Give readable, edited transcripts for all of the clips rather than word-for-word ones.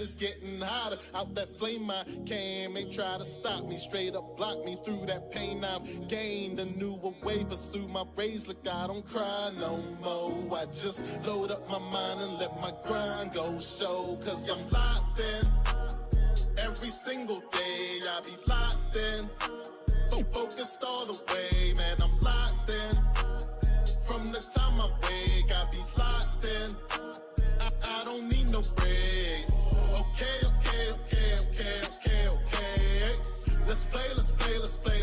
it's getting hotter. Out that flame I came, they try to stop me, straight up block me through that pain. I've gained a newer way, pursue my rays. Look, I don't cry no more. I just load up my mind and let my grind go show. Cause I'm locked in every single day. I be locked in, focused all the way, man. I'm locked in from the time I wake. I be locked in. I don't need no break. Okay. Let's play. Okay. Let's play.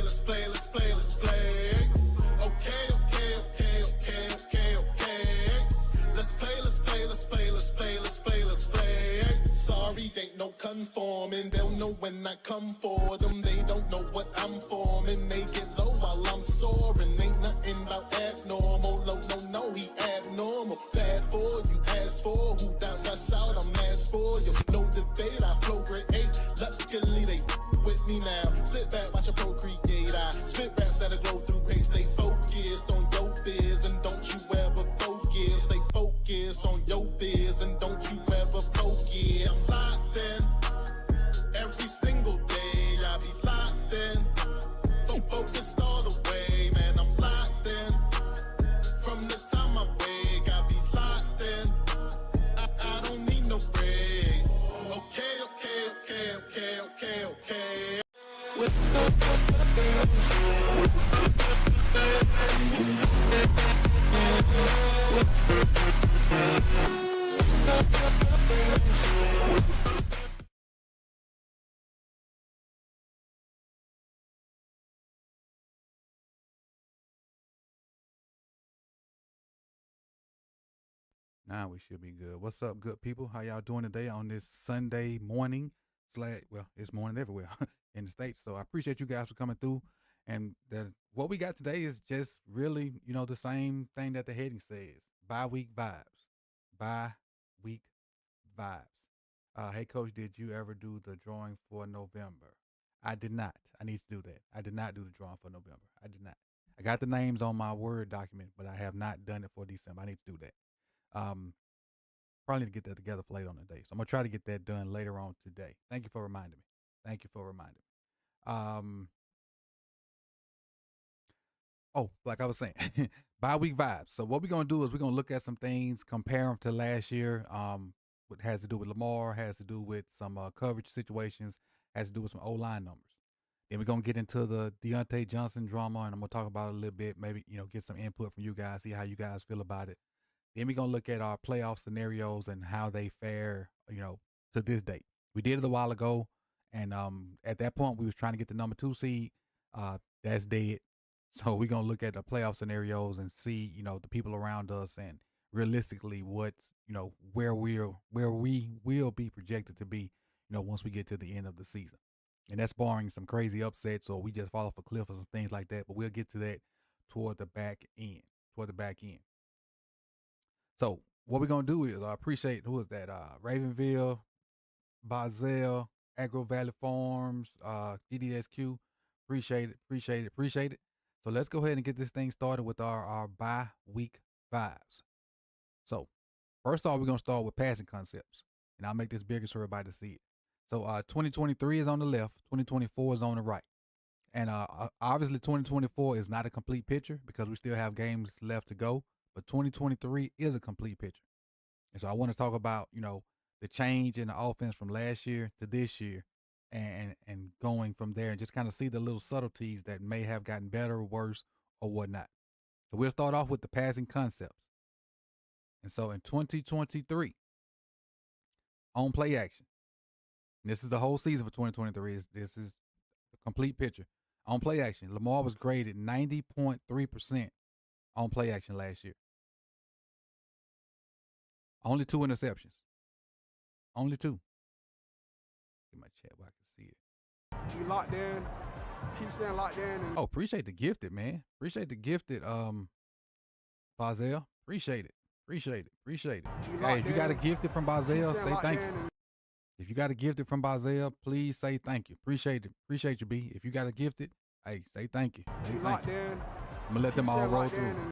Sorry, ain't no conforming. They'll know when I come for them. They don't know what I'm forming. They get low while I'm soaring. Ain't nothing about abnormal. Low, no, he abnormal. Bad for you, ask for who doubts I shout. I'm mad for you. No debate, I flow grade 8. Luckily they with me now. Sit back, watch a procreate. I spit raps that'll glow through hate. Stay focused on your biz and don't you ever focus. Stay focused on your biz and don't you ever focus. I'm locked in every single day. I be locked in, focused all the way, man. I'm locked in from the time I wake. I be locked in. I don't need no break. Okay. Now we should be good. What's up, good people? How y'all doing today on this Sunday morning? Well, it's morning everywhere in the States. So I appreciate you guys for coming through. And what we got today is just really, the same thing that the heading says. Bi-week vibes. Bi-week vibes. Hey, Coach, did you ever do the drawing for November? I did not. I need to do that. I did not do the drawing for November. I did not. I got the names on my Word document, but I have not done it for December. I need to do that. Probably need to get that together for later on the day. So I'm gonna try to get that done later on today. Thank you for reminding me. Oh, like I was saying, bi-week vibes. So what we're gonna do is we're gonna look at some things, compare them to last year. What has to do with Lamar, has to do with some coverage situations, has to do with some O-line numbers. Then we're gonna get into the Deontay Johnson drama, and I'm gonna talk about it a little bit. Maybe get some input from you guys, see how you guys feel about it. Then we're going to look at our playoff scenarios and how they fare, to this date. We did it a while ago, and at that point, we was trying to get the number 2 seed. That's dead. So we're going to look at the playoff scenarios and see, the people around us and realistically what's, where we will be projected to be, once we get to the end of the season. And that's barring some crazy upsets or we just fall off a cliff or some things like that. But we'll get to that toward the back end. So what we're going to do is I appreciate, who is that? Ravenville, Bazel, Agro Valley Farms, GDSQ. Appreciate it. So let's go ahead and get this thing started with our bi-week vibes. So first off, we're going to start with passing concepts. And I'll make this bigger so everybody to see it. So 2023 is on the left. 2024 is on the right. And obviously 2024 is not a complete picture because we still have games left to go. But 2023 is a complete picture. And so I want to talk about, the change in the offense from last year to this year and going from there and just kind of see the little subtleties that may have gotten better or worse or whatnot. So we'll start off with the passing concepts. And so in 2023, on play action, this is the whole season for 2023. This is the complete picture. On play action, Lamar was graded 90.3% on play action last year. Only 2 interceptions. Only 2. Get my chat where I can see it. You locked in. Keep staying locked in. And appreciate the gifted, man. Appreciate the gifted, Bazel. Appreciate it. Hey, if you got a gifted from Bazel, say thank you. If you got a gifted from Bazel, please say thank you. Appreciate it. Appreciate you, B. If you got a gifted, hey, say thank you. Say thank you. I'm going to let them all roll through. I'm going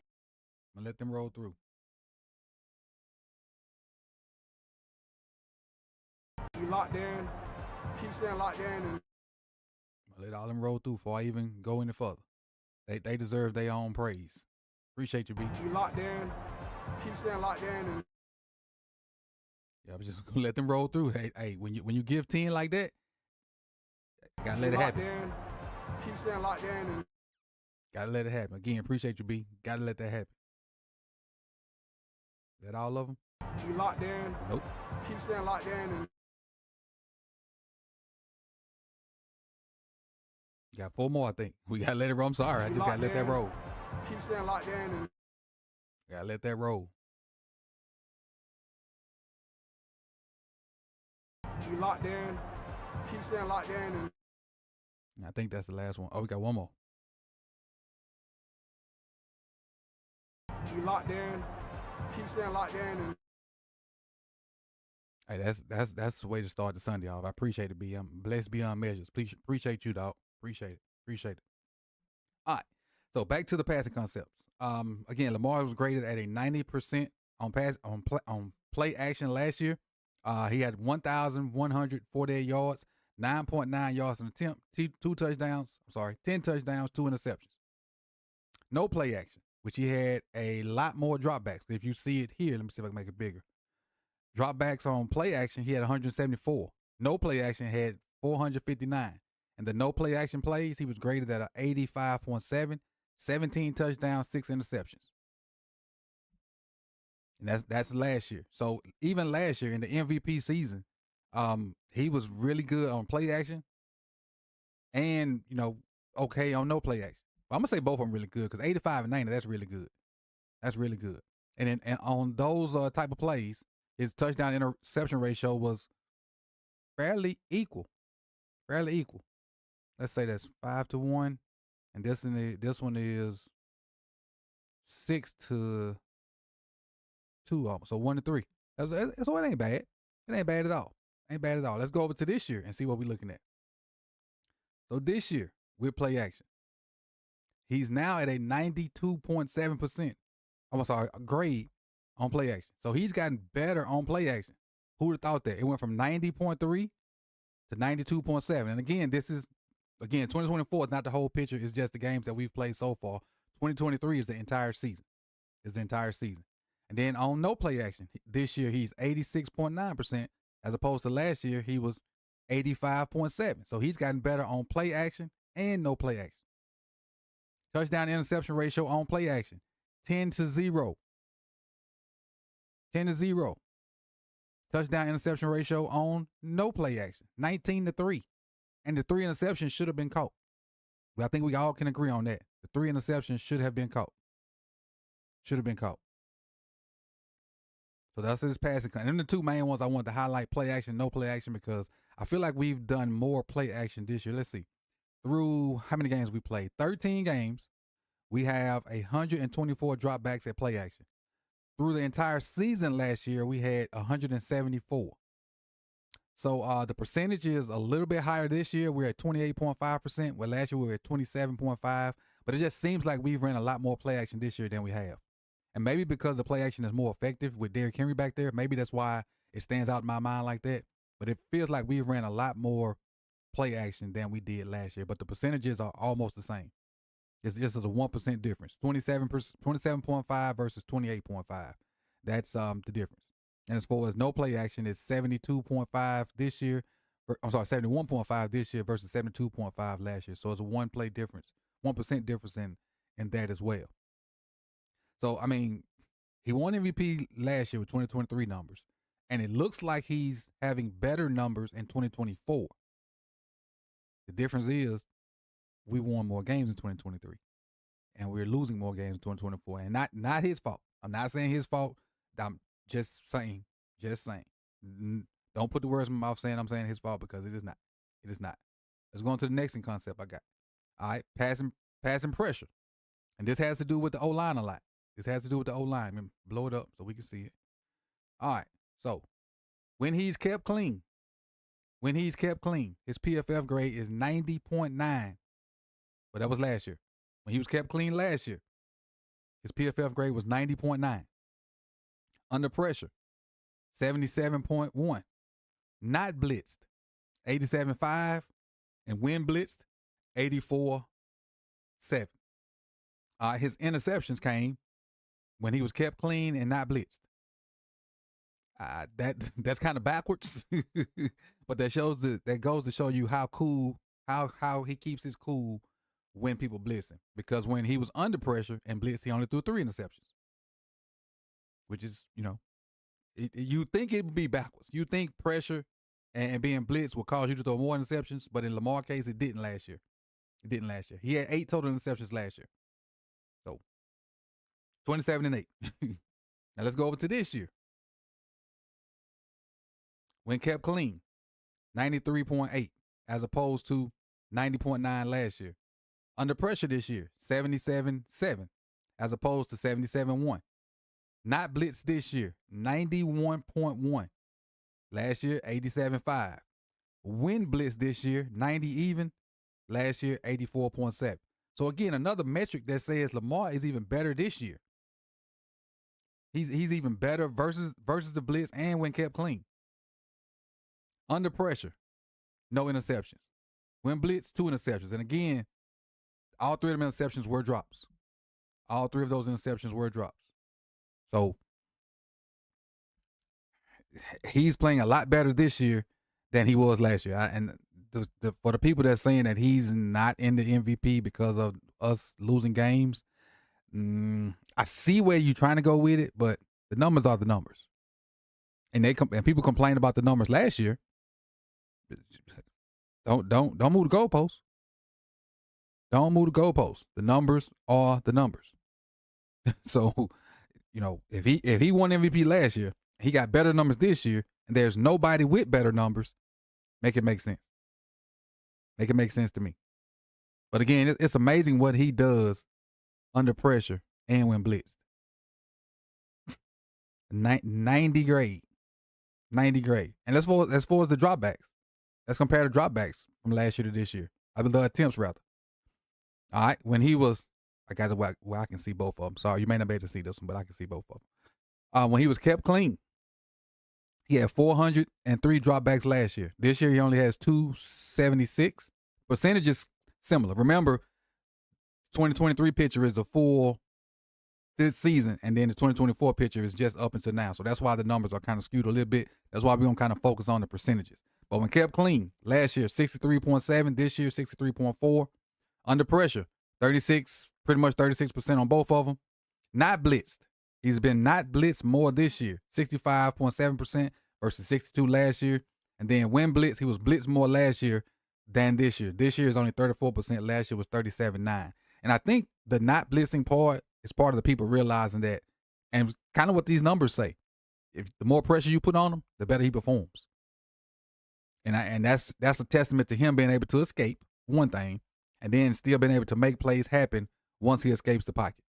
to let them roll through. You You locked in. Keep staying locked in. And I'll let all them roll through before I even go any further. They deserve their own praise. Appreciate you, B. you locked in. Keep staying locked in. And Yeah, I'm just gonna let them roll through. Hey, when you give 10 like that, you gotta let it happen. in. Keep staying locked in. And Gotta let it happen. Again, appreciate you, B. Gotta let that happen. Is that all of them? you locked in. Nope. Keep staying locked in. And Got 4 more, I think. We gotta let it roll. I'm sorry. I just gotta let that roll. Keep staying locked in. And Gotta let that roll. you locked in. Keep staying locked in. And I think that's the last one. Oh, we got one more. you locked in. Keep staying locked in. And Hey, that's the way to start the Sunday off. I appreciate it, B. I'm blessed beyond measures. Please appreciate you, dog. Appreciate it. All right. So back to the passing concepts. Again, Lamar was graded at a 90% on play action last year. He had 1,148 yards, 9.9 yards an attempt, 10 touchdowns, 2 interceptions. No play action, which he had a lot more dropbacks. If you see it here, let me see if I can make it bigger. Dropbacks on play action, he had 174. No play action had 459. And the no play action plays, he was graded at an 85.7, 17 touchdowns, 6 interceptions. And that's last year. So even last year in the MVP season, he was really good on play action and, okay on no play action. But I'm going to say both of them really good because 85 and 90, that's really good. That's really good. And on those type of plays, his touchdown interception ratio was fairly equal. Let's say that's 5-1, and this one is 6-2, almost. So 1-3. So it ain't bad. It ain't bad at all. Let's go over to this year and see what we're looking at. So this year with play action, he's now at a 92.7%. Grade on play action. So he's gotten better on play action. Who would have thought that? It went from 90.3 to 92.7. And again, 2024 is not the whole picture. It's just the games that we've played so far. 2023 is the entire season. And then on no play action, this year he's 86.9%, as opposed to last year he was 85.7. So he's gotten better on play action and no play action. Touchdown interception ratio on play action, 10-0. 10-0. Touchdown interception ratio on no play action, 19-3. And the 3 interceptions should have been caught. Well, I think we all can agree on that. The 3 interceptions should have been caught. So that's his passing. And then the 2 main ones I wanted to highlight, play action, no play action, because I feel like we've done more play action this year. Let's see. Through how many games we played? 13 games. We have 124 dropbacks at play action. Through the entire season last year, we had 174. So the percentage is a little bit higher this year. We're at 28.5%, where last year we were at 27.5%. But it just seems like we've ran a lot more play action this year than we have. And maybe because the play action is more effective with Derrick Henry back there, maybe that's why it stands out in my mind like that. But it feels like we've ran a lot more play action than we did last year. But the percentages are almost the same. It's just a 1% difference. 27.5 versus 28.5. That's the difference. And as far as no play action, it's 72.5 this year. 71.5 this year versus 72.5 last year. So it's a 1% difference in that as well. So, I mean, he won MVP last year with 2023 numbers, and it looks like he's having better numbers in 2024. The difference is we won more games in 2023, and we're losing more games in 2024, and not his fault. I'm not saying his fault. I'm just saying. Don't put the words in my mouth saying I'm saying his fault, because it is not. It is not. Let's go on to the next concept I got. All right, passing pressure. And this has to do with the O-line a lot. Let me blow it up so we can see it. All right, so when he's kept clean, his PFF grade is 90.9. But that was last year. When he was kept clean last year, his PFF grade was 90.9. Under pressure, 77.1. not blitzed, 87.5, and when blitzed, 84.7. His interceptions came when he was kept clean and not blitzed. That's kind of backwards, but that goes to show you how cool, how he keeps his cool when people blitz him. Because when he was under pressure and blitzed, he only threw 3 interceptions, which is, you think it would be backwards. You think pressure and being blitzed will cause you to throw more interceptions, but in Lamar's case, it didn't last year. He had 8 total interceptions last year. So 27-8. Now let's go over to this year. When kept clean, 93.8 as opposed to 90.9 last year. Under pressure this year, 77.7 as opposed to 77.1. Not blitzed this year, 91.1. Last year, 87.5. When blitzed this year, 90 even. Last year, 84.7. So again, another metric that says Lamar is even better this year. He's even better versus the blitz and when kept clean. Under pressure, no interceptions. When blitzed, 2 interceptions. And again, all 3 of them interceptions were drops. All 3 of those interceptions were drops. So he's playing a lot better this year than he was last year. And for the people that's saying that he's not in the MVP because of us losing games, I see where you're trying to go with it, but the numbers are the numbers. And people complained about the numbers last year. Don't move the goalposts. Don't move the goalposts. The numbers are the numbers. So, if he won MVP last year, he got better numbers this year, and there's nobody with better numbers, make it make sense. Make it make sense to me. But again, it's amazing what he does under pressure and when blitzed. 90 grade. 90 grade. And as far as the dropbacks, let's compare the dropbacks from last year to this year. I mean, the attempts, rather. All right. When he was, I got it where I can see both of them. Sorry, you may not be able to see this one, but I can see both of them. When he was kept clean, he had 403 dropbacks last year. This year, he only has 276. Percentage is similar. Remember, 2023 picture is a full this season, and then the 2024 picture is just up until now. So that's why the numbers are kind of skewed a little bit. That's why we're going to kind of focus on the percentages. But when kept clean, last year, 63.7. This year, 63.4. Under pressure, 36, pretty much 36% on both of them. Not blitzed. He's been not blitzed more this year, 65.7% versus 62 last year. And then when blitzed, he was blitzed more last year than this year. This year is only 34%. Last year was 37.9. And I think the not blitzing part is part of the people realizing that, and kind of what these numbers say. If the more pressure you put on him, the better he performs. And that's a testament to him being able to escape, one thing, and then still being able to make plays happen once he escapes the pocket.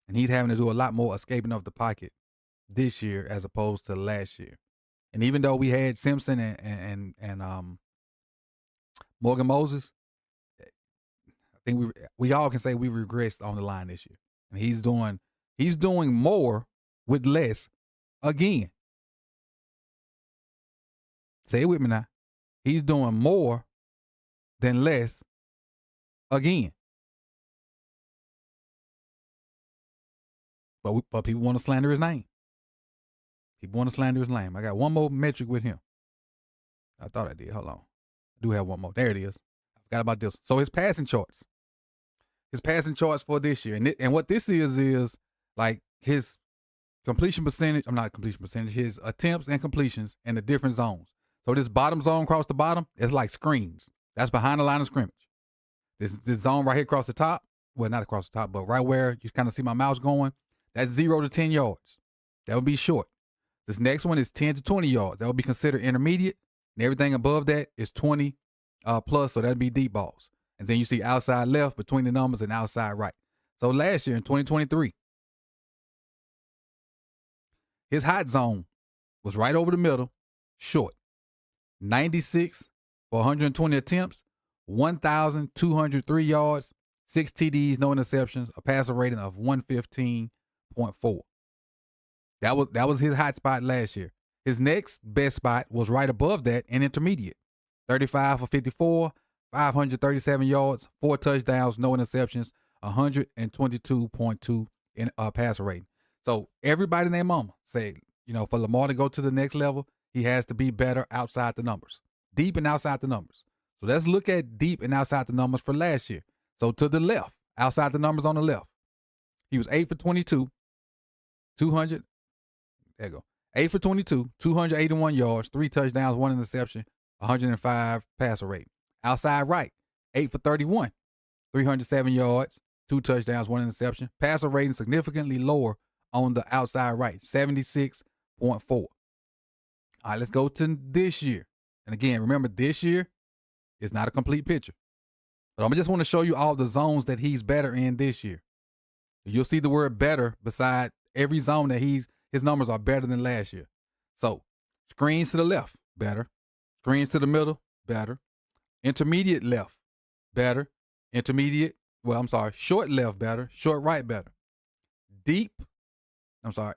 And he's having to do a lot more escaping of the pocket this year as opposed to last year. And even though we had Simpson and Morgan Moses, I think we all can say we regressed on the line this year. And he's doing more with less again. Say it with me now. He's doing more than less again. But people want to slander his name. People want to slander his name. I got one more metric with him. I thought I did. Hold on. I do have one more. There it is. I forgot about this. So his passing charts. His passing charts for this year. And what this is like his completion percentage. I'm not completion percentage. His attempts and completions in the different zones. So this bottom zone across the bottom is like screens. That's behind the line of scrimmage. This zone right here across the top. Well, not across the top, but right where you kind of see my mouse going. That's 0 to 10 yards. That would be short. This next one is 10 to 20 yards. That would be considered intermediate. And everything above that is 20 plus, so that'd be deep balls. And then you see outside left between the numbers and outside right. So last year in 2023, his hot zone was right over the middle, short. 96 for 120 attempts, 1,203 yards, 6 TDs, no interceptions, a passer rating of 115.4. That was his hot spot last year. His next best spot was right above that in intermediate. 35 for 54, 537 yards, 4 touchdowns, no interceptions, 122.2 in passer rating. So everybody and their mama said, for Lamar to go to the next level, he has to be better outside the numbers, deep and outside the numbers. So let's look at deep and outside the numbers for last year. So to the left, outside the numbers on the left, he was 8 for 22, 200. There you go. 8 for 22, 281 yards, 3 touchdowns, 1 interception, 105 passer rate. Outside right, 8 for 31, 307 yards, 2 touchdowns, 1 interception. Passer rating significantly lower on the outside right, 76.4. All right, let's go to this year. And again, remember, this year is not a complete picture. But I just want to show you all the zones that he's better in this year. You'll see the word better beside every zone that his numbers are better than last year. So screens to the left, better. Screens to the middle, better. Intermediate left, better. Short left, better. Short right, better.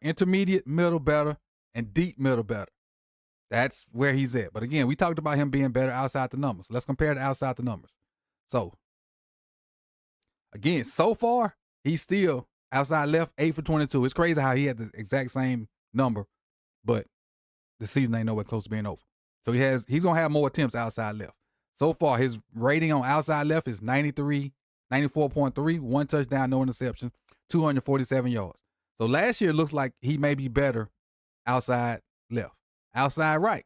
Intermediate middle, better. And deep middle, better. That's where he's at. But again, we talked about him being better outside the numbers. Let's compare the outside the numbers. So, again, so far, he's still outside left, 8 for 22. It's crazy how he had the exact same number, but the season ain't nowhere close to being over. So he's going to have more attempts outside left. So far, his rating on outside left is 94.3, 1 touchdown, no interception, 247 yards. So last year looks like he may be better outside left. Outside right,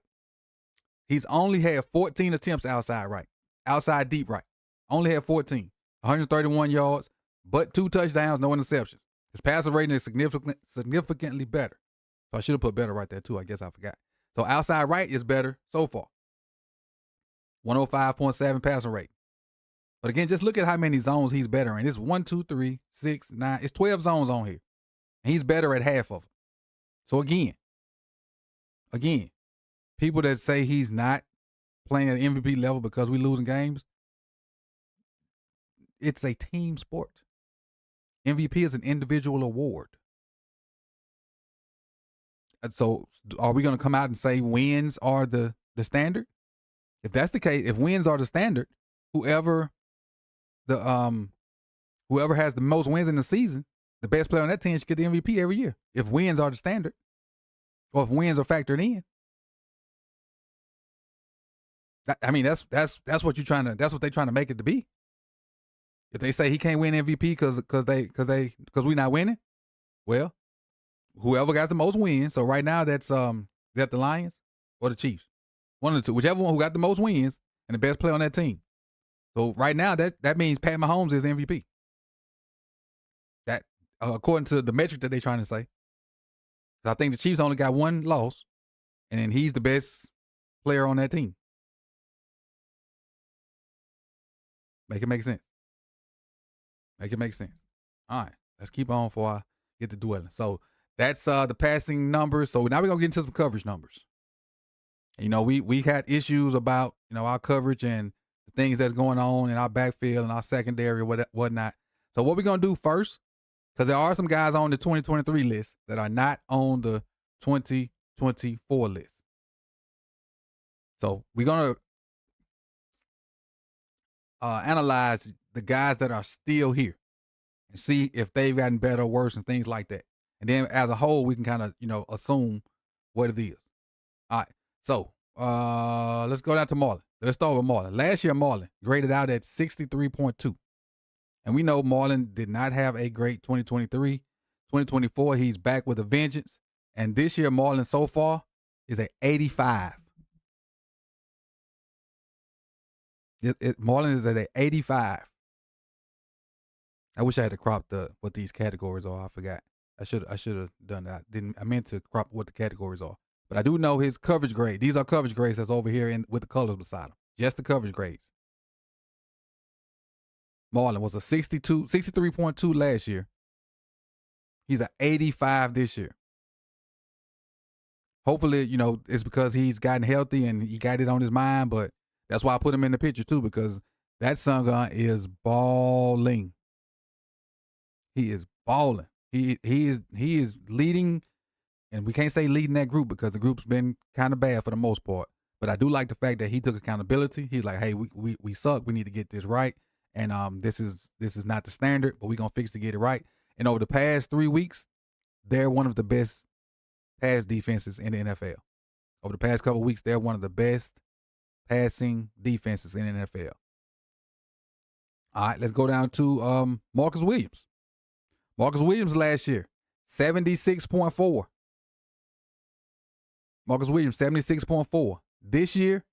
he's only had 14 attempts outside right. Outside deep right, only had 14, 131 yards, but 2 touchdowns, no interceptions. His passer rating is significantly better. So I should have put better right there too. I guess I forgot. So outside right is better so far. 105.7 passer rate. But again, just look at how many zones he's better in. It's 1, 2, 3, 6, 9. It's 12 zones on here. And he's better at half of them. So again, people that say he's not playing at MVP level because we losing games, it's a team sport. MVP is an individual award. And so are we going to come out and say wins are the standard? If that's the case, if wins are the standard, whoever has the most wins in the season, the best player on that team should get the MVP every year. If wins are the standard, or if wins are factored in. I mean, that's what that's what they're trying to make it to be. If they say he can't win MVP because we're not winning, well, whoever got the most wins. So right now that's the Lions or the Chiefs, one of the two, whichever one who got the most wins and the best player on that team. So right now that means Pat Mahomes is the MVP. That according to the metric that they're trying to say. I think the Chiefs only got 1 loss, and then he's the best player on that team. Make it make sense. Make it make sense. All right, let's keep on before I get to dwelling. So that's the passing numbers. So now we're gonna get into some coverage numbers. We had issues about our coverage and the things that's going on in our backfield and our secondary or whatnot. So what we're gonna do first, because there are some guys on the 2023 list that are not on the 2024 list. So we're gonna analyze the guys that are still here and see if they've gotten better or worse and things like that. And then as a whole, we can kind of, assume what it is. All right. So let's go down to Marlon. Let's start with Marlon. Last year, Marlon graded out at 63.2. And we know Marlon did not have a great 2023. 2024, he's back with a vengeance. And this year, Marlon so far is at 85. Marlon is at an 85. I wish I had to crop what these categories are. I forgot. I should have done that. I meant to crop what the categories are. But I do know his coverage grade. These are coverage grades that's over here with the colors beside them. Just the coverage grades. Marlon was a 63.2 last year. He's an 85 this year. Hopefully, it's because he's gotten healthy and he got it on his mind, but that's why I put him in the picture too, because that son gun is balling. He is balling. He is leading And we can't say leading that group because the group's been kind of bad for the most part. But I do like the fact that he took accountability. He's like, hey, we suck. We need to get this right. And this is not the standard, but we're going to fix to get it right. And over the past 3 weeks, they're one of the best pass defenses in the NFL. Over the past couple of weeks, they're one of the best passing defenses in the NFL. All right, let's go down to Marcus Williams. Marcus Williams last year, 76.4. Marcus Williams, 76.4. This year,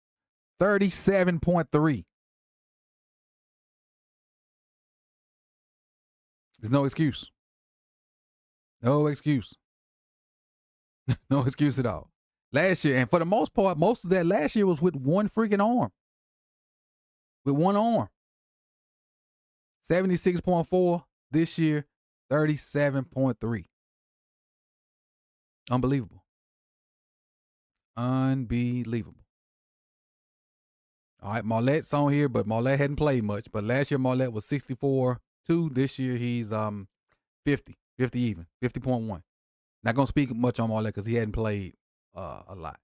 37.3. There's no excuse. No excuse. No excuse at all. Last year, and for the most part, most of that last year was with one freaking arm. With one arm. 76.4 this year, 37.3. Unbelievable. Unbelievable. All right, Marlette's on here, but Marlette hadn't played much. But last year, Marlette was 64.2. This year, he's 50 even, 50.1. Not going to speak much on Marlette because he hadn't played a lot.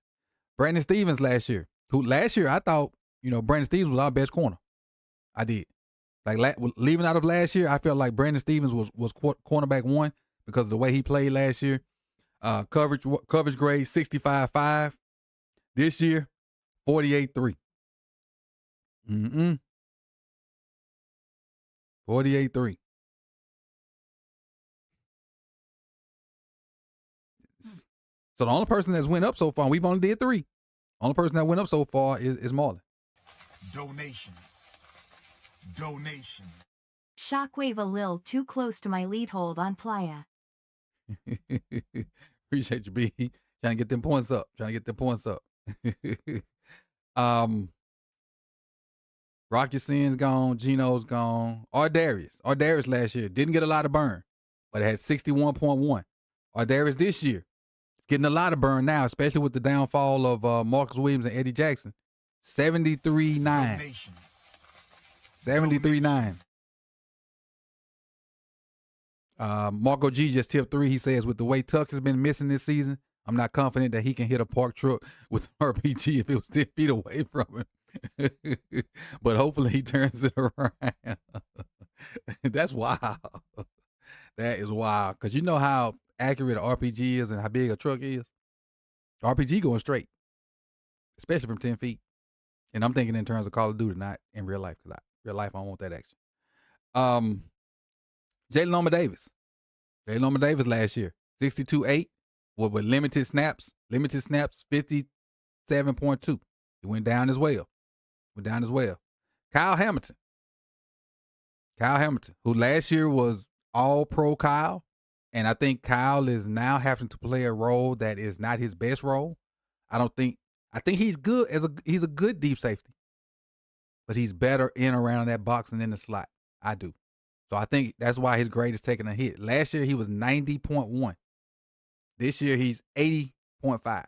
Brandon Stevens last year, who last year I thought, Brandon Stevens was our best corner. I did. Like leaving out of last year, I felt like Brandon Stevens was cornerback one because of the way he played last year. Coverage grade 65.5. This year, 48.3. 48.3. So the only person that's went up so far, we've only did 3. Only person that went up so far is Marlon. Donations. Shockwave a lil too close to my lead hold on Playa. Appreciate you, B. Trying to get them points up. Rocky Sin's gone. Gino's gone. Ardarius last year didn't get a lot of burn, but it had 61.1. Ardarius this year is getting a lot of burn now, especially with the downfall of Marcus Williams and Eddie Jackson. 73.9. 73.9. Marco G just tipped 3. He says, with the way Tuck has been missing this season, I'm not confident that he can hit a park truck with an RPG if it was 10 feet away from him. But hopefully he turns it around. That's wild. That is wild. Because you know how accurate an RPG is and how big a truck is? RPG going straight, especially from 10 feet. And I'm thinking in terms of Call of Duty, not in real life. Because real life, I don't want that action. Jalen Loma Davis. Jalen Loma Davis last year, 62.8 with limited snaps, 57.2. He went down as well. Kyle Hamilton, who last year was all pro Kyle. And I think Kyle is now having to play a role that is not his best role. I think he's good he's a good deep safety. But he's better in around that box and in the slot. I do. So I think that's why his grade is taking a hit. Last year he was 90.1. This year he's 80.5.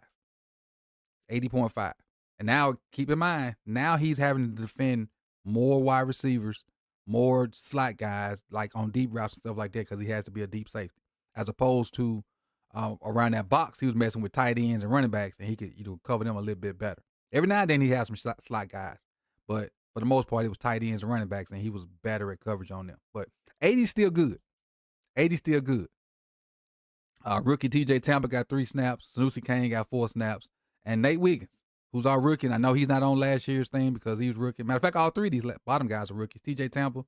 80.5. And now keep in mind, now he's having to defend more wide receivers, more slot guys, like on deep routes and stuff like that, because he has to be a deep safety. As opposed to around that box, he was messing with tight ends and running backs, and he could cover them a little bit better. Every now and then he has some slot guys, but for the most part, it was tight ends and running backs, and he was better at coverage on them. But 80's still good. 80's still good. Rookie TJ Tampa got 3 snaps. Sanusi Kane got 4 snaps. And Nate Wiggins, who's our rookie, and I know he's not on last year's thing because he was rookie. Matter of fact, all 3 of these bottom guys are rookies. TJ Tampa,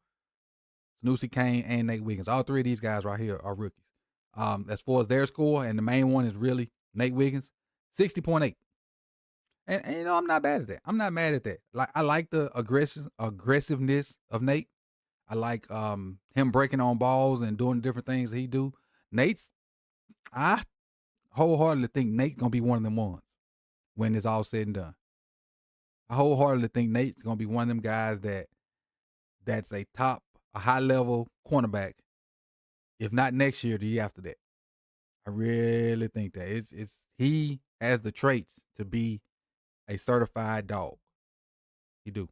Sanusi Kane, and Nate Wiggins. All 3 of these guys right here are rookies. As far as their score, and the main one is really Nate Wiggins, 60.8. And I'm not bad at that. I'm not mad at that. Like, I like the aggressiveness of Nate. I like him breaking on balls and doing different things that he do. I wholeheartedly think Nate's gonna be one of them ones when it's all said and done. I wholeheartedly think Nate's gonna be one of them guys that's a high level cornerback. If not next year, the year after that. I really think that he has the traits to be a certified dog. He do.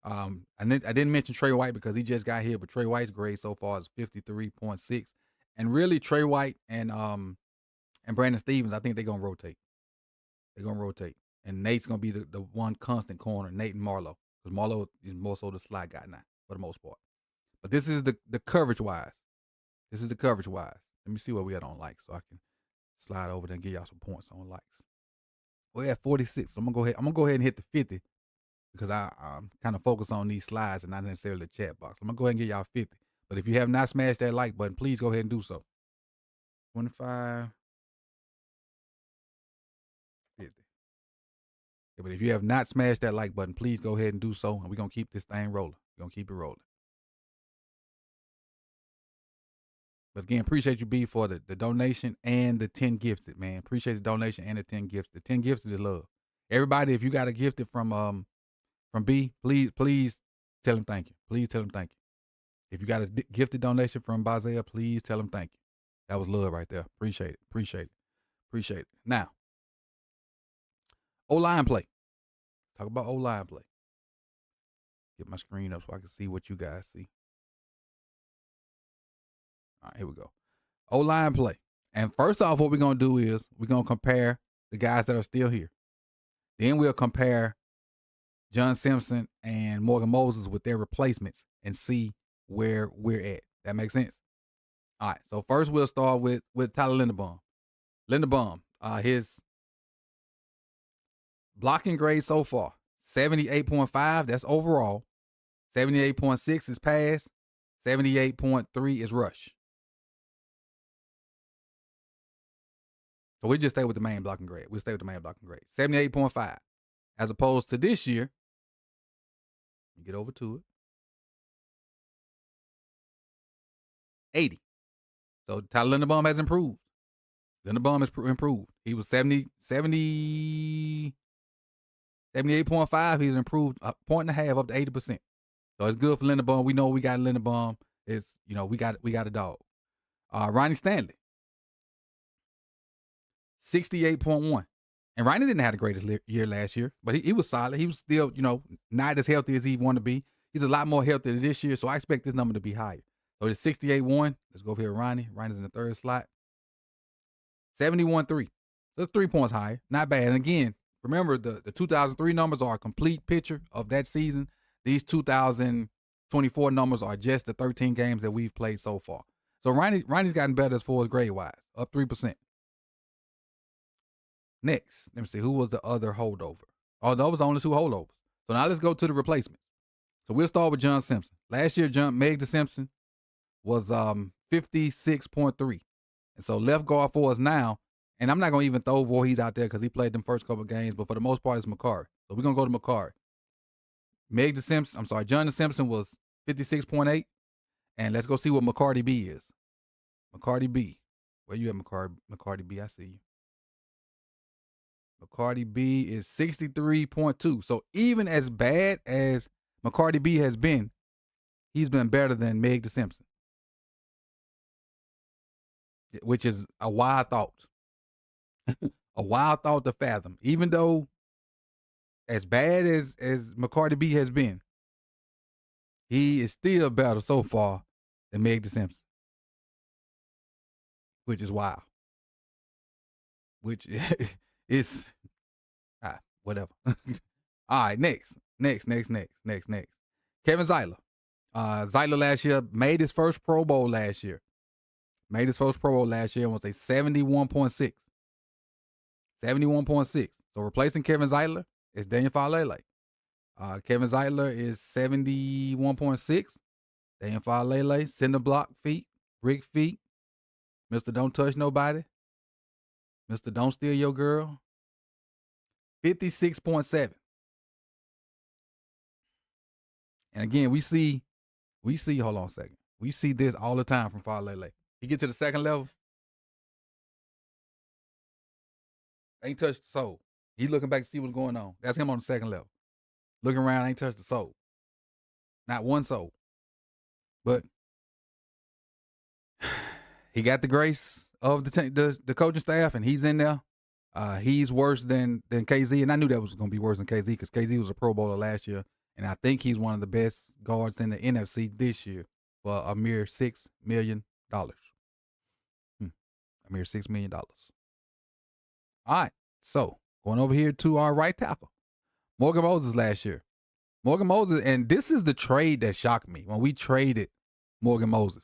I didn't mention Trey White because he just got here, but Trey White's grade so far is 53.6. And really, Trey White and and Brandon Stevens, I think they're gonna rotate. They're gonna rotate, and Nate's gonna be the one constant corner. Nate and Marlo, because Marlo is more so the slot guy now for the most part. But this is the coverage wise. This is the coverage wise. Let me see what we had on likes, so I can slide over there and give y'all some points on likes. We're at 46. So I'm gonna go ahead and hit the 50 because I'm kind of focused on these slides and not necessarily the chat box. I'm gonna go ahead and give y'all 50. But if you have not smashed that like button, please go ahead and do so. 25, 50. Yeah, but if you have not smashed that like button, please go ahead and do so, and we're gonna keep this thing rolling. We're gonna keep it rolling. But again, appreciate you, B, for the donation and the 10 gifted, man. Appreciate the donation and the 10 gifted. The 10 gifted is love. Everybody, if you got a gifted from B, please tell him thank you. Please tell him thank you. If you got a gifted donation from Bazel, please tell him thank you. That was love right there. Appreciate it. Appreciate it. Appreciate it. Now, O-line play. Talk about O-line play. Get my screen up so I can see what you guys see. All right, here we go. O-line play. And first off, what we're going to do is we're going to compare the guys that are still here. Then we'll compare John Simpson and Morgan Moses with their replacements and see where we're at. That makes sense? All right, so first we'll start with Tyler Linderbaum. Linderbaum, his blocking grade so far, 78.5, that's overall. 78.6 is pass. 78.3 is rush. So we just stay with the main blocking grade. We'll stay with the main blocking grade. 78.5. As opposed to this year, you get over to it, 80. So Tyler Linderbaum has improved. Linderbaum has improved. He was 78.5. He's improved a point and a half up to 80%. So it's good for Linderbaum. We know we got Linderbaum. It's, we got a dog. Ronnie Stanley, 68.1. And Ronnie didn't have the greatest year last year, but he was solid. He was still, not as healthy as he wanted to be. He's a lot more healthy this year, so I expect this number to be higher. So it's 68.1. Let's go over here with Ronnie. Ronnie's in the third slot. 71.3. So it's 3 points higher. Not bad. And again, remember the 2003 numbers are a complete picture of that season. These 2024 numbers are just the 13 games that we've played so far. So Ronnie's gotten better as far as grade-wise, up 3%. Next, let me see, who was the other holdover? Oh, those was the only two holdovers. So now let's go to the replacements. So we'll start with John Simpson. Last year, Meg Simpson was 56.3. And so left guard for us now, and I'm not going to even throw Voorhees out there because he played them first couple of games, but for the most part, it's McCarry. So we're going to go to McCarry. John Simpson was 56.8. And let's go see what McCarty B is. McCarty B. Where you at, McCarty B? I see you. McCarty B is 63.2. So even as bad as McCarty B has been, he's been better than Meg Simpson, which is a wild thought. A wild thought to fathom. Even though as bad as McCarty B has been, he is still better so far than Meg Simpson, which is wild. Which is whatever. All right, next. Kevin Zeitler. Zeitler last year made his first Pro Bowl last year. And was a 71.6. 71.6. So replacing Kevin Zeitler is Daniel Falele. Kevin Zeitler is 71.6. Daniel Falele, cinder block feet, brick feet. Mr. Don't Touch Nobody. Mr. Don't Steal Your Girl. 56.7. And again, we see, hold on a second. We see this all the time from Falele. He get to the second level. Ain't touched the soul. He's looking back to see what's going on. That's him on the second level. Looking around, ain't touched the soul. Not one soul. But he got the grace of the coaching staff, and he's in there. He's worse than KZ, and I knew that was going to be worse than KZ because KZ was a Pro Bowler last year, and I think he's one of the best guards in the NFC this year for a mere $6 million. A mere $6 million. All right. So going over here to our right tackle, Morgan Moses last year. Morgan Moses, and this is the trade that shocked me when we traded Morgan Moses.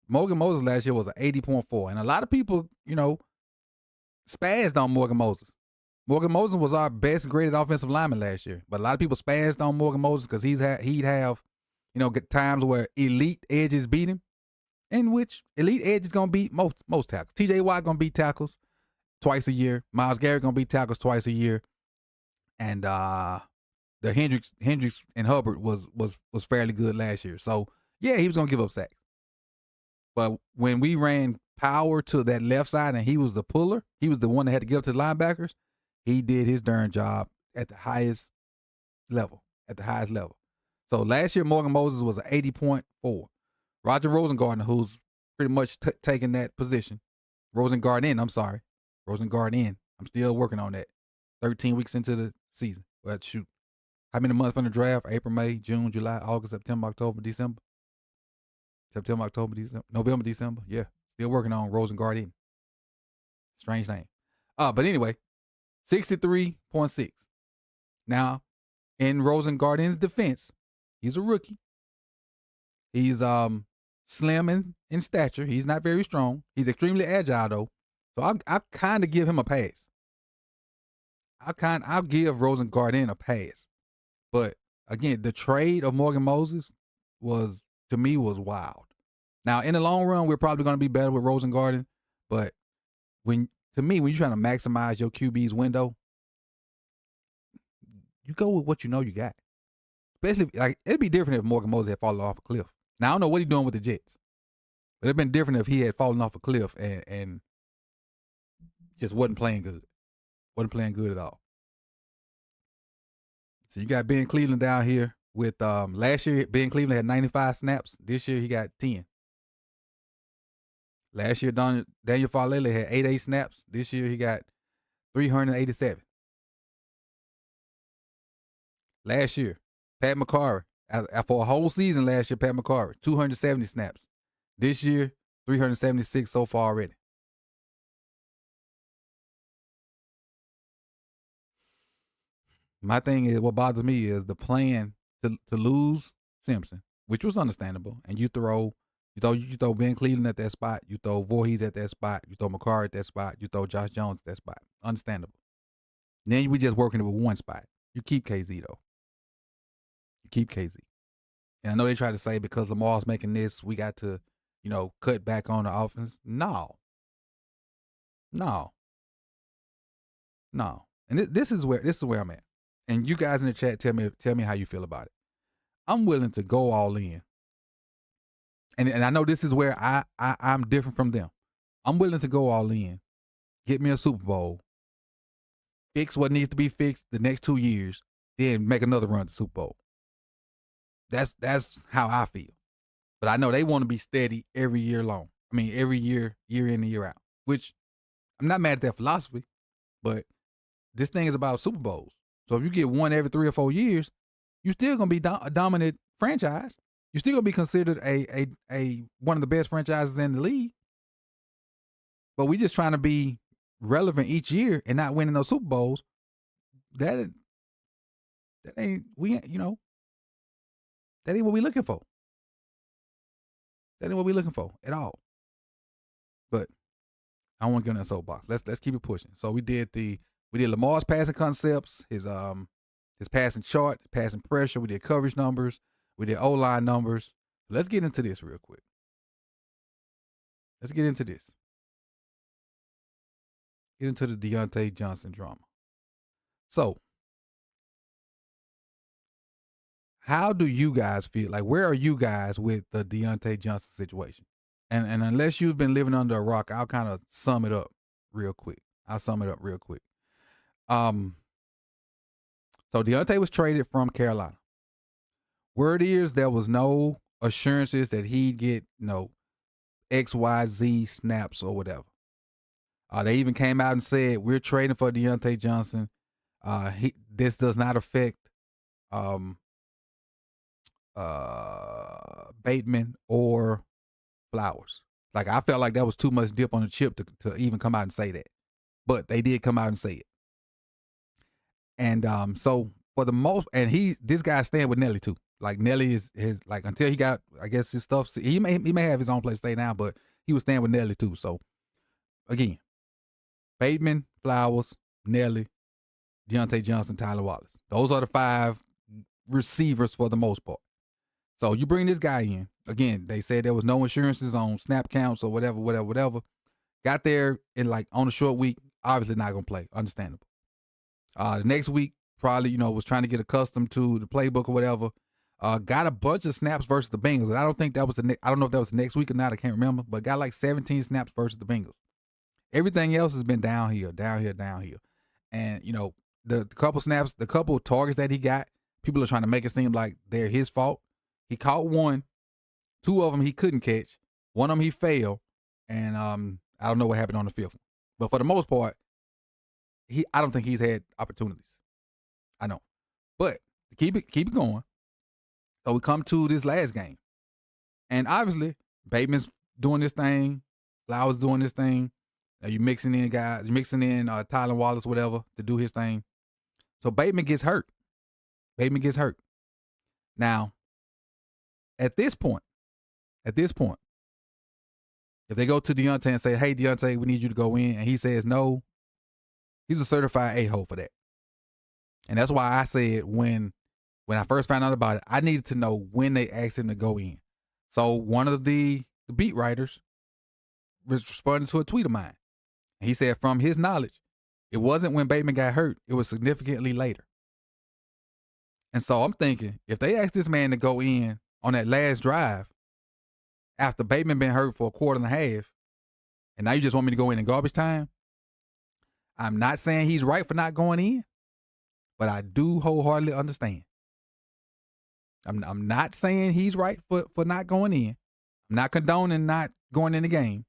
Morgan Moses last year was an 80.4, and a lot of people, spazzed on Morgan Moses. Morgan Moses was our best graded offensive lineman last year, but a lot of people spazzed on Morgan Moses because he'd have times where elite edges beat him, in which elite edges gonna beat most tackles. T.J. Watt gonna beat tackles twice a year. Myles Garrett gonna beat tackles twice a year, and the Hendricks and Hubbard was fairly good last year. So yeah, he was gonna give up sacks. But when we ran power to that left side and he was the puller, he was the one that had to get up to the linebackers, he did his darn job at the highest level. So last year, Morgan Moses was an 80.4. Roger Rosengarten, who's pretty much taking that position. Rosengarten, I'm still working on that. 13 weeks into the season. Well, shoot. How many months from the draft? April, May, June, July, August, September, October, December. November, December. Yeah. Still working on Rosengarten. Strange name. But anyway, 63.6. Now, in Rosengarten's defense, he's a rookie. He's slim in stature. He's not very strong. He's extremely agile though. So I kind of give him a pass. I'll give Rosengarten a pass. But again, the trade of Morgan Moses was wild. Now, in the long run, we're probably going to be better with Rosengarten, but when you're trying to maximize your QB's window, you go with what you know you got. Especially, like, it'd be different if Morgan Moses had fallen off a cliff. Now, I don't know what he's doing with the Jets, but it'd been different if he had fallen off a cliff and just wasn't playing good. Wasn't playing good at all. So you got Ben Cleveland down here with last year, Ben Cleveland had 95 snaps. This year he got 10. Last year, Daniel Falele had 88 snaps. This year he got 387. Last year, Pat McCarry, for a whole season last year, Pat McCarry, 270 snaps. This year, 376 so far already. My thing is, what bothers me is the plan to lose Simpson, which was understandable, and you throw Ben Cleveland at that spot, you throw Voorhees at that spot, you throw McCarry at that spot, you throw Josh Jones at that spot. Understandable. Then we just working it with one spot. You keep KZ though. You keep KZ. And I know they try to say because Lamar's making this, we got to, cut back on the offense. No. And this is where I'm at. And you guys in the chat, tell me how you feel about it. I'm willing to go all in. And I know this is where I'm different from them. I'm willing to go all in, get me a Super Bowl, fix what needs to be fixed the next 2 years, then make another run to Super Bowl. That's how I feel. But I know they want to be steady every year long. I mean, every year in and year out, which I'm not mad at that philosophy, but this thing is about Super Bowls. So if you get one every 3 or 4 years, you're still going to be a dominant franchise. You're still going to be considered a one of the best franchises in the league. But we just trying to be relevant each year and not winning those Super Bowls. That ain't what we're looking for. That ain't what we're looking for at all. But I don't want to get in that soapbox. Let's keep it pushing. So we did Lamar's passing concepts, his passing chart, passing pressure. We did coverage numbers. We did O-line numbers. Let's get into this real quick. Let's get into this. Get into the Deontay Johnson drama. So, how do you guys feel? Like, where are you guys with the Deontay Johnson situation? And unless you've been living under a rock, I'll kind of sum it up real quick. So Deontay was traded from Carolina. Word is there was no assurances that he'd get, XYZ snaps or whatever. They even came out and said, we're trading for Deontay Johnson. This does not affect Bateman or Flowers. Like, I felt like that was too much dip on the chip to even come out and say that. but they did come out and say it. And so for the most, and this guy's staying with Nelly too. Like Nelly is his, like, until he got, I guess, his stuff. He may have his own place to stay now, but he was staying with Nelly too. So again, Bateman, Flowers, Nelly, Deontay Johnson, Tyler Wallace. Those are the 5 receivers for the most part. So you bring this guy in. Again, they said there was no insurances on snap counts or whatever. Got there in like on a short week. Obviously not gonna play. Understandable. The next week, probably, was trying to get accustomed to the playbook or whatever. Got a bunch of snaps versus the Bengals. And I don't think that was I don't know if that was the next week or not. I can't remember. But got like 17 snaps versus the Bengals. Everything else has been downhill. And, the couple snaps, the couple targets that he got, people are trying to make it seem like they're his fault. He caught 1. 2 of them he couldn't catch. 1 of them he failed. And I don't know what happened on the 5th one. But for the most part, I don't think he's had opportunities. I know. But keep it going. So we come to this last game. And obviously, Bateman's doing this thing. Flowers doing this thing. You mixing in guys, Tyler Wallace, whatever, to do his thing. So Bateman gets hurt. Now, at this point, if they go to Deontay and say, hey, Deontay, we need you to go in, and he says no, he's a certified a-hole for that. And that's why I said when I first found out about it, I needed to know when they asked him to go in. So one of the beat writers responded to a tweet of mine. And he said from his knowledge, it wasn't when Bateman got hurt. It was significantly later. And so I'm thinking, if they asked this man to go in on that last drive after Bateman been hurt for a quarter and a half, and now you just want me to go in garbage time, I'm not saying he's right for not going in, but I do wholeheartedly understand. I'm not saying he's right for not going in. I'm not condoning not going in the game.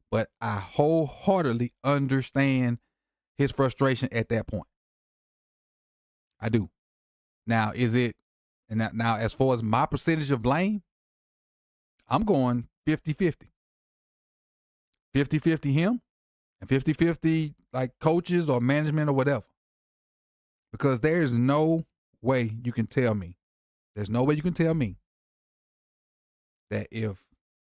But I wholeheartedly understand his frustration at that point. I do. Now, now as far as my percentage of blame, I'm going 50-50. 50-50 him and 50-50 like coaches or management or whatever. Because there's no way you can tell me. There's no way you can tell me that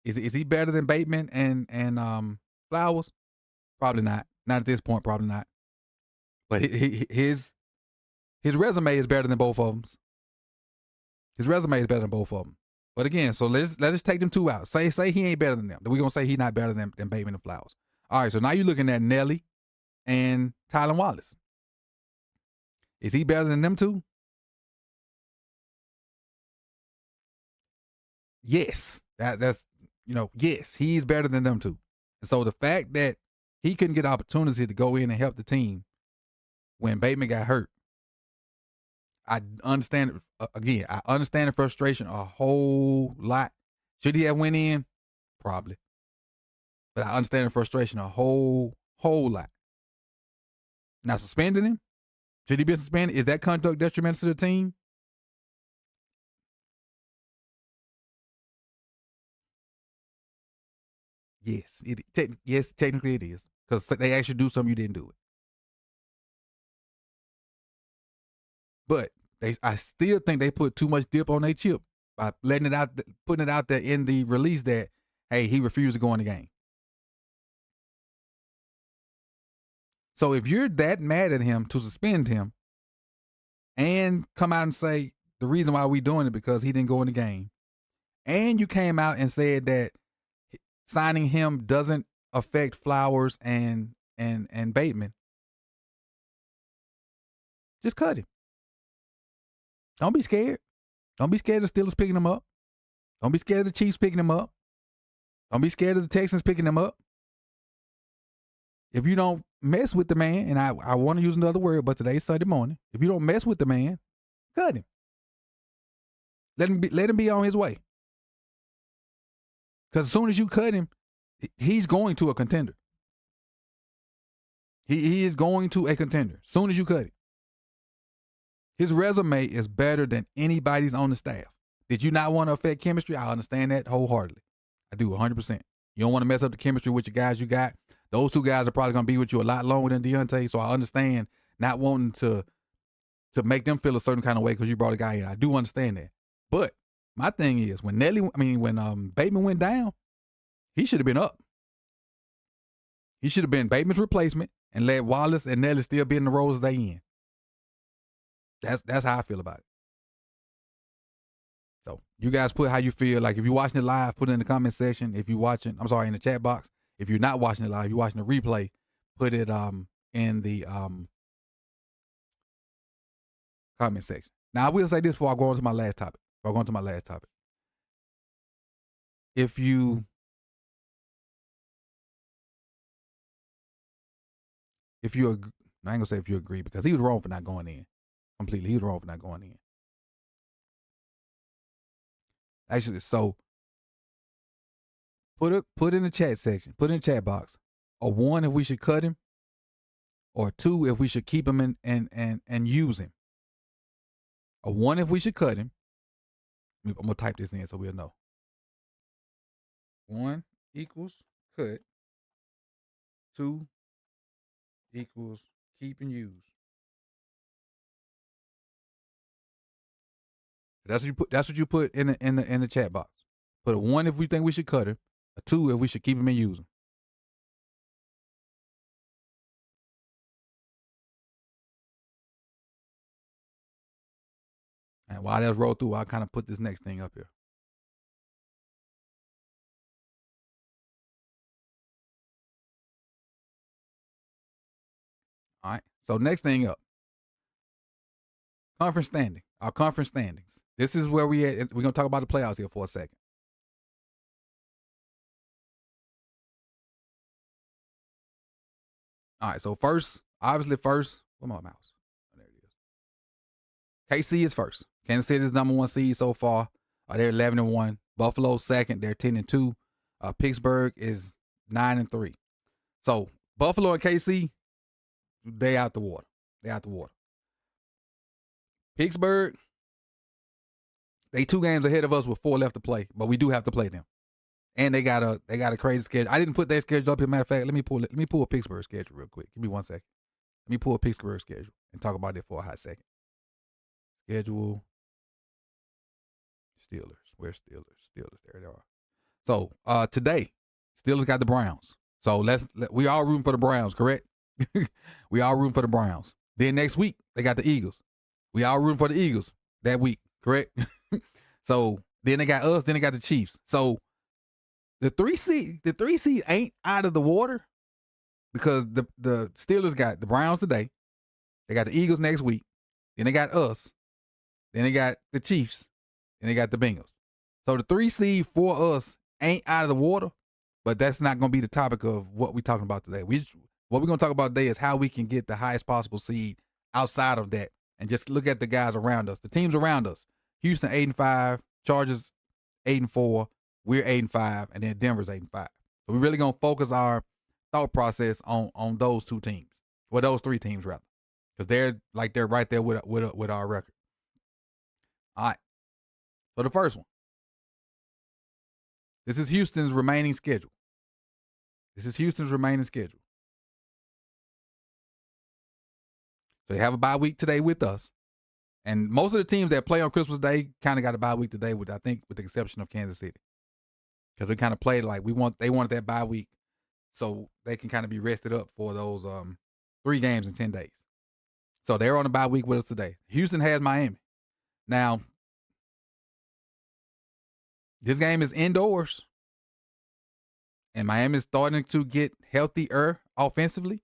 is he better than Bateman and Flowers? Probably not. Not at this point, probably not. But his resume is better than both of them. But again, so let's just take them 2 out. Say he ain't better than them. We're gonna say he's not better than Bateman and Flowers. All right, so now you're looking at Nelly and Tyler Wallace. Is he better than them 2? Yes. That's yes, he's better than them 2. And so the fact that he couldn't get opportunity to go in and help the team when Bateman got hurt, I understand it. Again, I understand the frustration a whole lot. Should he have went in? Probably. But I understand the frustration a whole lot. Now, suspending him? Should he be suspended? Is that conduct detrimental to the team? Yes, technically it is. Because they asked you to do something, you didn't do it. But I still think they put too much dip on their chip by putting it out there in the release that, hey, he refused to go in the game. So if you're that mad at him to suspend him and come out and say the reason why we doing it because he didn't go in the game, and you came out and said that signing him doesn't affect Flowers and Bateman, just cut him. Don't be scared. Don't be scared of the Steelers picking him up. Don't be scared of the Chiefs picking him up. Don't be scared of the Texans picking him up. If you don't mess with the man, and I want to use another word, but today's Sunday morning, if you don't mess with the man, cut him. Let him be on his way. Because as soon as you cut him, he's going to a contender. He is going to a contender as soon as you cut him. His resume is better than anybody's on the staff. Did you not want to affect chemistry? I understand that wholeheartedly. I do 100%. You don't want to mess up the chemistry with your guys you got. Those two guys are probably going to be with you a lot longer than Deontay, so I understand not wanting to make them feel a certain kind of way because you brought a guy in. I do understand that. But my thing is, when Bateman went down, he should have been up. He should have been Bateman's replacement and let Wallace and Nelly still be in the roles they in. That's how I feel about it. So you guys put how you feel. Like if you're watching it live, put it in the comment section. If you're watching, in the chat box. If you're not watching it live, you're watching the replay, put it in the comment section. Now I will say this before I go on to my last topic. If you I ain't gonna say if you agree, because he was wrong for not going in completely. He was wrong for not going in. Actually, so put in the chat section, put in the chat box, a 1 if we should cut him, or 2 if we should keep him and use him. A 1 if we should cut him. I'm gonna type this in so we'll know. 1 equals cut. 2 equals keep and use. That's what you put in the chat box. Put a 1 if we think we should cut him, a 2 if we should keep him and use him. And while that's roll through, I'll kind of put this next thing up here. All right. So next thing up. Our conference standings. This is where we at. We're going to talk about the playoffs here for a second. All right. So first, where's my mouse? Oh, there it is. KC is first. Kansas City is number 1 seed so far. They're 11-1. Buffalo's second. They're 10-2. Pittsburgh is 9-3. So Buffalo and KC, they out the water. Pittsburgh, they 2 games ahead of us with 4 left to play, but we do have to play them. And they got a crazy schedule. I didn't put their schedule up here. Matter of fact, let me pull a Pittsburgh schedule real quick. Give me 1 second. Let me pull a Pittsburgh schedule and talk about it for a hot second. Schedule. Steelers. Where's Steelers? There they are. So today, Steelers got the Browns. So we all rooting for the Browns, correct? We all rooting for the Browns. Then next week they got the Eagles. We all rooting for the Eagles that week, correct? So then they got us. Then they got the Chiefs. So the 3 seed ain't out of the water because the Steelers got the Browns today. They got the Eagles next week. Then they got us. Then they got the Chiefs. And they got the Bengals. So the 3 seed for us ain't out of the water, but that's not going to be the topic of what we're talking about today. What we're going to talk about today is how we can get the highest possible seed outside of that and just look at the guys around us, the teams around us. Houston 8-5, Chargers 8-4, we're 8-5, and then Denver's 8-5. So we're really going to focus our thought process on those 2 teams, or those 3 teams rather, because they're right there with our record. All right. So the first one. This is Houston's remaining schedule. So they have a bye week today with us. And most of the teams that play on Christmas Day kind of got a bye week today, with the exception of Kansas City. Because we kind of played like they wanted that bye week so they can kind of be rested up for those 3 games in 10 days. So they're on a bye week with us today. Houston has Miami. Now, this game is indoors, and Miami is starting to get healthier offensively.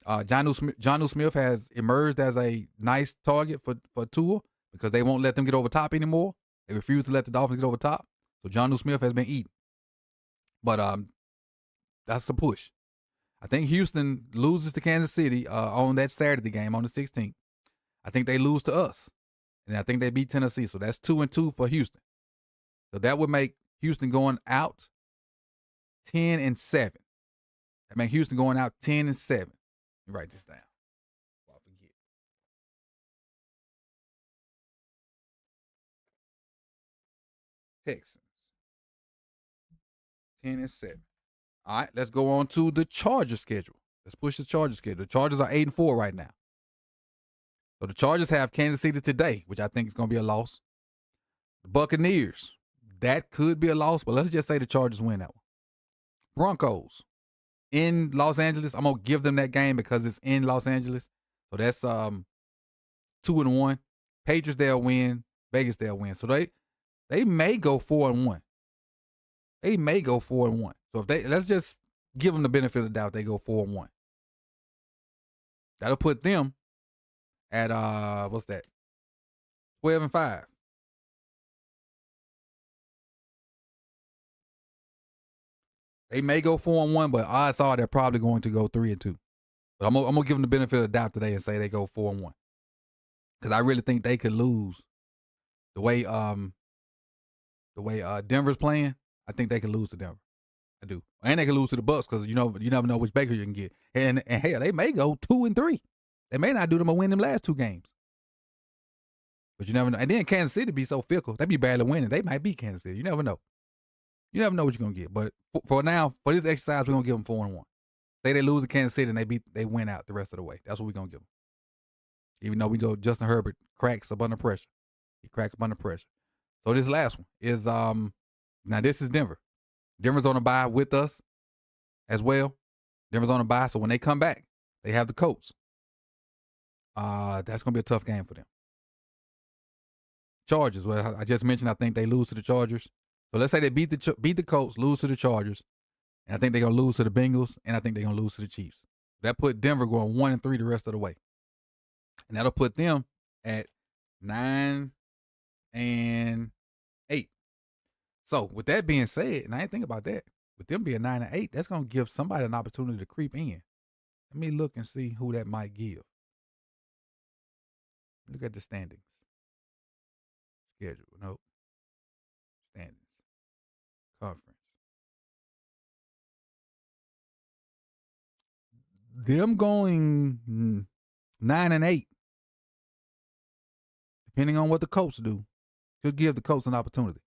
Jonnu Smith has emerged as a nice target for Tua because they won't let them get over top anymore. They refuse to let the Dolphins get over top. So Jonnu Smith has been eaten. But that's a push. I think Houston loses to Kansas City on that Saturday game on the 16th. I think they lose to us, and I think they beat Tennessee. So that's 2-2 for Houston. So that would make Houston going out 10-7. That makes Houston going out 10-7. Let me write this down. Before I forget. Texans 10-7. All right, let's go on to the Chargers schedule. Let's push the Chargers schedule. The Chargers are 8-4 right now. So the Chargers have Kansas City today, which I think is going to be a loss. The Buccaneers, that could be a loss, but let's just say the Chargers win that one. Broncos in Los Angeles. I'm going to give them that game because it's in Los Angeles. So that's 2-1. Patriots, they'll win. Vegas, they'll win. So they may go 4-1. They may go 4-1. So let's just give them the benefit of the doubt. They go 4-1. That'll put them at what's that? 12-5. They may go 4-1, but odds are they're probably going to go 3-2. But I'm gonna give them the benefit of the doubt today and say they go 4-1. Because I really think they could lose the way Denver's playing. I think they could lose to Denver. I do, and they could lose to the Bucs because you never know which Baker you can get. And hell, they may go 2-3. They may not do them or win them last 2 games. But you never know. And then Kansas City be so fickle. They be badly winning. They might beat Kansas City. You never know. You never know what you're gonna get. But for now, for this exercise, we're gonna give them 4-1. Say they lose to Kansas City and they win out the rest of the way. That's what we're gonna give them. Even though we know Justin Herbert cracks up under pressure. He cracks up under pressure. So this last one is now this is Denver. Denver's on a bye with us as well. Denver's on a bye, so when they come back, they have the Colts. That's gonna be a tough game for them. Chargers. Well, I just mentioned I think they lose to the Chargers. So let's say they beat the Colts, lose to the Chargers, and I think they're gonna lose to the Bengals, and I think they're gonna lose to the Chiefs. That put Denver going 1-3 the rest of the way, and that'll put them at 9-8. So with that being said, and I didn't think about that, with them being 9-8, that's gonna give somebody an opportunity to creep in. Let me look and see who that might give. Look at the standings. Schedule. Nope. Standings. Conference. Them going 9-8, depending on what the Colts do, could give the Colts an opportunity.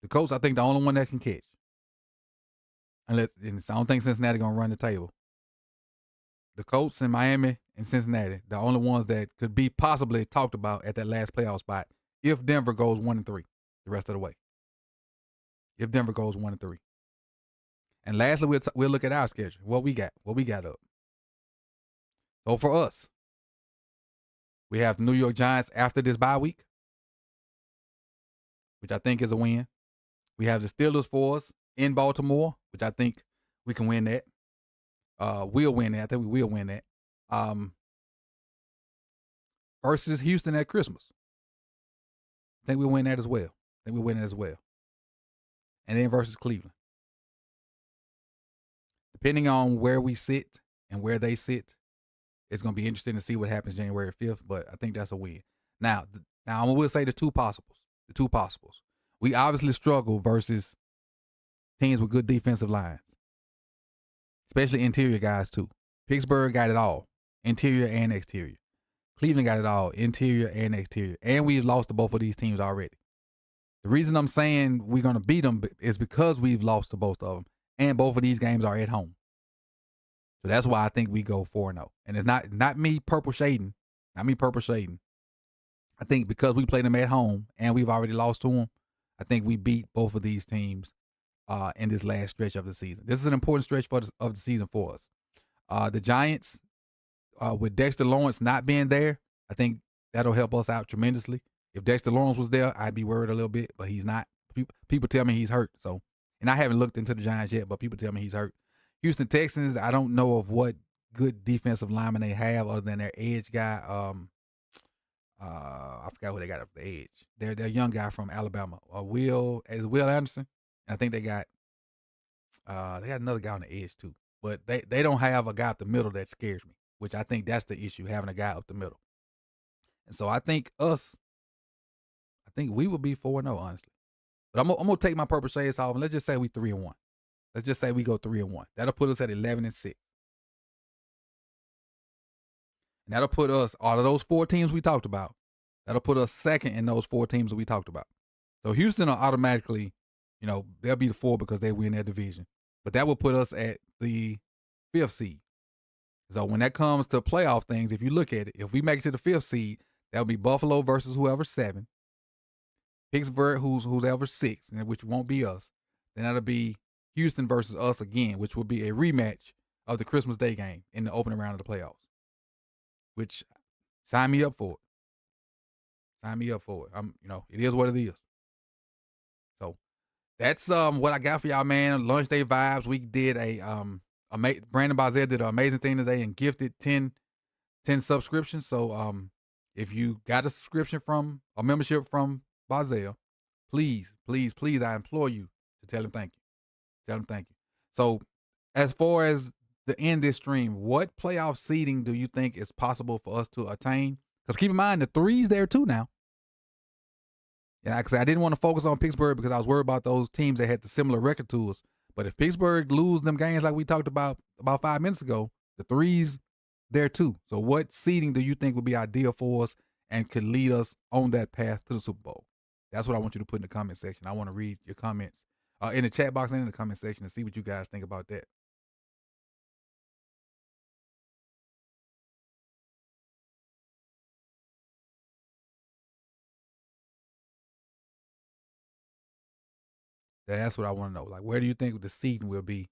The Colts, I think, the only one that can catch. And I don't think Cincinnati gonna run the table. The Colts in Miami and Cincinnati, the only ones that could be possibly talked about at that last playoff spot if Denver goes 1-3 the rest of the way. If Denver goes 1-3. And lastly, we'll look at our schedule. What we got up. So for us, we have the New York Giants after this bye week, which I think is a win. We have the Steelers for us in Baltimore, which I think we can win that. We'll win that. I think we will win that. Versus Houston at Christmas. I think we'll win that as well. And then versus Cleveland. Depending on where we sit and where they sit, it's going to be interesting to see what happens January 5th, but I think that's a win. Now I will say the two possibles. We obviously struggle versus teams with good defensive lines, especially interior guys too. Pittsburgh got it all, interior and exterior. Cleveland got it all, interior and exterior. And we've lost to both of these teams already. The reason I'm saying we're going to beat them is because we've lost to both of them. And both of these games are at home. So that's why I think we go 4-0. And it's not me purple shading. I think because we played them at home and we've already lost to them, I think we beat both of these teams in this last stretch of the season. This is an important stretch of the season for us. The Giants, with Dexter Lawrence not being there, I think that'll help us out tremendously. If Dexter Lawrence was there, I'd be worried a little bit, but he's not. People tell me he's hurt. So, and I haven't looked into the Giants yet, but people tell me he's hurt. Houston Texans, I don't know of what good defensive lineman they have other than their edge guy. I forgot who they got up the edge. They're young guy from Alabama. Will Anderson. I think they got another guy on the edge too. But they don't have a guy up the middle that scares me, which I think that's the issue, having a guy up the middle. And so I think we will be 4-0, honestly. But I'm gonna take my purple shades off and let's just say we 3-1. Let's just say we go 3-1. That'll put us at 11-6. And that'll put us, out of those 4 teams we talked about, that'll put us second in those 4 teams that we talked about. So Houston will automatically, they'll be the 4 because they win their division. but that will put us at the 5th seed. So when that comes to playoff things, if you look at it, if we make it to the 5th seed, that'll be Buffalo versus whoever's 7, Pittsburgh who's ever 6, and which won't be us. Then that'll be Houston versus us again, which will be a rematch of the Christmas Day game in the opening round of the playoffs. Which, sign me up for it. Sign me up for it. It is what it is. So that's what I got for y'all, man. Lunch day vibes. We did Brandon Bazel did an amazing thing today and gifted 10 subscriptions. So if you got a membership from Bazel, please, I implore you to tell him thank you. Tell him thank you. So as far as to end this stream, what playoff seeding do you think is possible for us to attain? Because keep in mind, the 3's there too now. Yeah, because I didn't want to focus on Pittsburgh because I was worried about those teams that had the similar record to us. But if Pittsburgh lose them games like we talked about 5 minutes ago, the 3's there too. So what seeding do you think would be ideal for us and could lead us on that path to the Super Bowl? That's what I want you to put in the comment section. I want to read your comments in the chat box and in the comment section and see what you guys think about that. That's what I want to know. Like, where do you think the seeding will be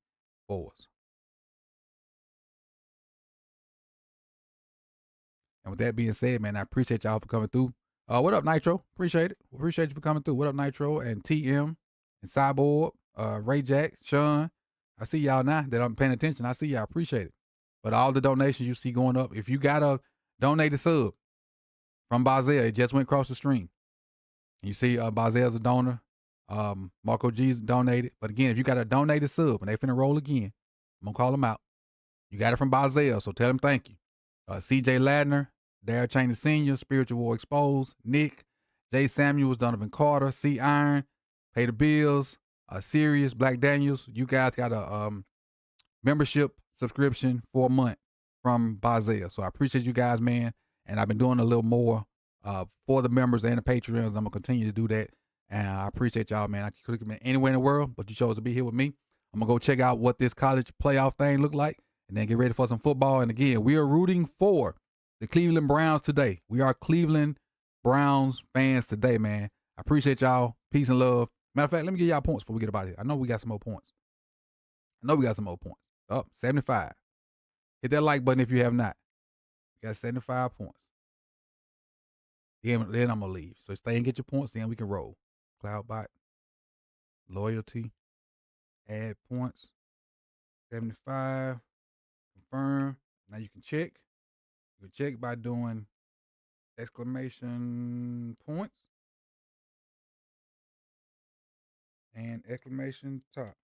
for us? And with that being said, man, I appreciate y'all for coming through. What up, Nitro? Appreciate it. Appreciate you for coming through. What up, Nitro and TM and Cyborg, Ray Jack, Sean. I see y'all now that I'm paying attention. I see y'all. Appreciate it. But all the donations you see going up, if you got a donated sub from Bazel, it just went across the stream. You see Bazel's a donor. Marco G's donated. But again, if you got a donated sub and they finna roll again, I'm gonna call them out. You got it from Bazel, so tell them thank you. CJ Ladner, Darryl Cheney Sr., Spiritual War Exposed, Nick, Jay Samuels, Donovan Carter, C Iron, Pay the Bills, Sirius, Black Daniels. You guys got a membership subscription for a month from Bazel. So I appreciate you guys, man. And I've been doing a little more for the members and the Patreons. I'm gonna continue to do that. And I appreciate y'all, man. I could have been anywhere in the world, but you chose to be here with me. I'm going to go check out what this college playoff thing look like and then get ready for some football. And again, we are rooting for the Cleveland Browns today. We are Cleveland Browns fans today, man. I appreciate y'all. Peace and love. Matter of fact, let me give y'all points before we get about here. I know we got some more points. Up, 75. Hit that like button if you have not. We got 75 points. Then I'm going to leave. So stay and get your points, then we can roll. Cloudbot, loyalty, add points, 75, confirm. Now you can check. You can check by doing exclamation points and exclamation top.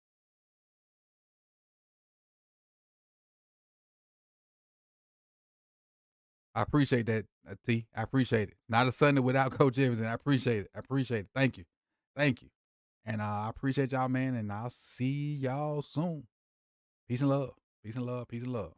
I appreciate that, T. I appreciate it. Not a Sunday without Coach Evans, and I appreciate it. Thank you. And I appreciate y'all, man, and I'll see y'all soon. Peace and love.